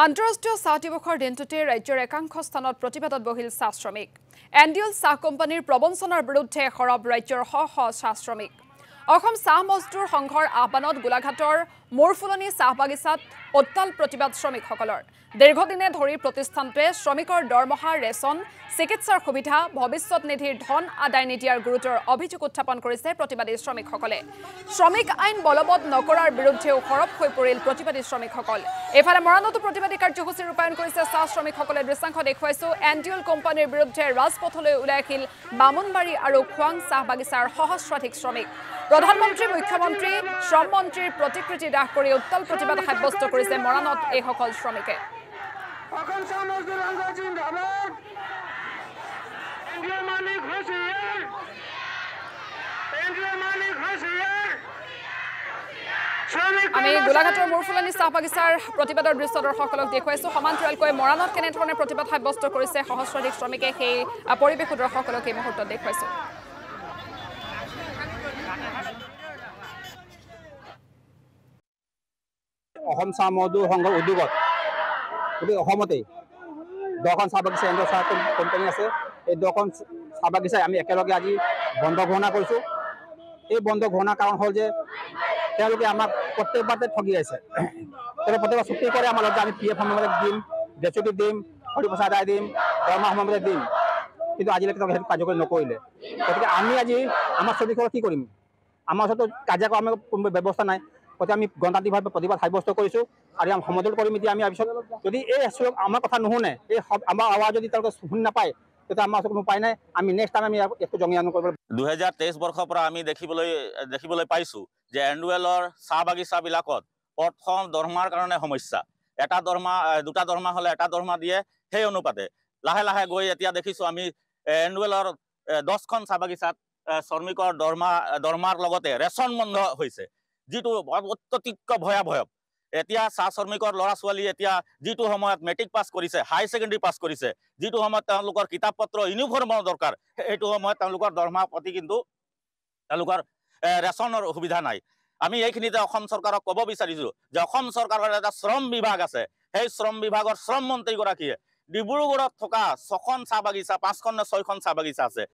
আন্তঃৰাষ্ট্ৰীয় চাহ দিৱসৰ দিনটোতে ৰাজ্যৰ একাংশ স্থানত প্ৰতিবাদত বহিল চাহ শ্ৰমিক। এনডিএল চাহ কোম্পানীৰ প্ৰবঞ্চনাৰ বিৰুদ্ধে সৰব ৰাজ্যৰ শ শ চাহ শ্ৰমিক। অসম চাহ মজদুৰ সংঘৰ আহ্বানত গোলাঘাটৰ মোৰফুলনি চাহ বাগিচাত অট্টাল প্ৰতিবাদ শ্ৰমিকসকলৰ। দীৰ্ঘদিনে ধৰি প্ৰতিষ্ঠানটোৱে শ্ৰমিকৰ দৰমহা, ৰেচন, চিকিৎসাৰ সুবিধা, ভৱিষ্যত নিধিৰ ধন আদায় নিদিয়াৰ গুৰুতৰ অভিযোগ উত্থাপন কৰিছে প্ৰতিবাদী শ্ৰমিকসকলে। শ্ৰমিক আইন বলবৎ নকৰাৰ বিৰুদ্ধেও সৰব হৈ পৰিল প্ৰতিবাদী শ্ৰমিকসকল। এফালে মৰাণতো প্ৰতিবাদী কাৰ্যসূচী ৰূপায়ণ কৰিছে চাহ শ্ৰমিকসকলে। দৃশ্যাংশ দেখুৱাইছো। এনডিএল কোম্পানীৰ বিৰুদ্ধে ৰাজপথলৈ ওলাই আহিল বামুণবাৰী আৰু খোৱাং চাহ বাগিচাৰ সহস্ৰাধিক শ্ৰমিক। প্ৰধানমন্ত্ৰী, মুখ্যমন্ত্ৰী, শ্ৰম মন্ত্ৰীৰ প্ৰতিকৃতি দাহ কৰি উত্তাল প্ৰতিবাদ সাব্যস্ত কৰিছে মৰাণত এইসকল শ্ৰমিকে। আমি গোলাঘাটৰ মোৰফুলনি চাহ বাগিচাৰ প্ৰতিবাদৰ দৃশ্য দৰ্শকসকলক দেখুৱাইছো। সমান্তৰালকৈ মৰাণত কেনেধৰণে প্ৰতিবাদ সাব্যস্ত কৰিছে সহস্ৰাধিক শ্ৰমিকে সেই পৰিৱেশো দৰ্শকসকলক এই মুহূৰ্তত দেখুৱাইছো। অসম চাহ মজদুৰ সংঘৰ উদ্যোগত গোটেই অসমতেই 10খন চাহ বাগিচা এনডিএল চাহ কোম্পানী আছে। এই 10খন চাহ বাগিচাই আমি একেলগে আজি বন্ধ ঘোষণা কৰিছোঁ। এই বন্ধ ঘোষণাৰ কাৰণ হ'ল যে তেওঁলোকে আমাক প্ৰত্যেকবাৰতে ঠগি আছে। তেওঁলোকে প্ৰত্যেকবাৰ চুক্তি কৰে আমাৰ লগত, আমি PF সময়মতে দিম, গ্ৰেচুইটি দিম, খৰি পইচা আদায় দিম, দৰমহা সময়মতে দিম, কিন্তু আজিলৈকে তেওঁলোকে সেইটো কাৰ্যকৰী নকৰিলে। গতিকে আমি আজি আমাৰ শ্ৰমিকসকলক কি কৰিম? আমাৰ ওচৰতো কাজিয়া কৰা আমাৰ কোনো ব্যৱস্থা নাই। গতিকে আমি গণতান্ত্ৰিকভাৱে প্ৰতিবাদ সাব্যস্ত কৰিছোঁ আৰু আমি সমদল কৰিম। এতিয়া আমি পিছত যদি এই আমাৰ কথা নুশুনে, এই আমাৰ আৱাজ যদি তেওঁলোকে শুনি নাপায়, তেতিয়া আমাৰ ওচৰত কোনো উপায় নাই। আমি নেক্সট টাইম আমি একো জঙিয়ান কৰিব। 2023 বৰ্ষৰ পৰা আমি দেখিবলৈ পাইছোঁ যে এনডিএলৰ চাহ বাগিচাবিলাকত প্ৰথম দৰমহাৰ কাৰণে সমস্যা। দুটা দৰমহা হ'লে এটা দৰমহা দিয়ে, সেই অনুপাতে লাহে লাহে গৈ এতিয়া দেখিছোঁ আমি এনডিএলৰ 10খন চাহ বাগিচাত শ্ৰমিকৰ দৰমহাৰ লগতে ৰেচন বন্ধ হৈছে, যিটো অত্যধিক ভয়াৱহ। এতিয়া চাহ শ্ৰমিকৰ ল'ৰা ছোৱালী এতিয়া যিটো সময়ত মেট্ৰিক পাছ কৰিছে, হাই ছেকেণ্ডেৰী পাছ কৰিছে, যিটো সময়ত তেওঁলোকৰ কিতাপ পত্ৰ ইউনিফৰ্মৰ দৰকাৰ, সেইটো সময়ত তেওঁলোকৰ দৰমহা প্ৰতি কিন্তু তেওঁলোকৰ ৰেচনৰ সুবিধা নাই। আমি এইখিনিতে অসম চৰকাৰক ক'ব বিচাৰিছোঁ যে অসম চৰকাৰৰ এটা শ্ৰম বিভাগ আছে। সেই শ্ৰম বিভাগৰ শ্ৰম মন্ত্ৰীগৰাকীয়ে ডিব্ৰুগড়ত থকা 6খন চাহ বাগিচা, 5খন নে 6খন চাহ বাগিচা আছে,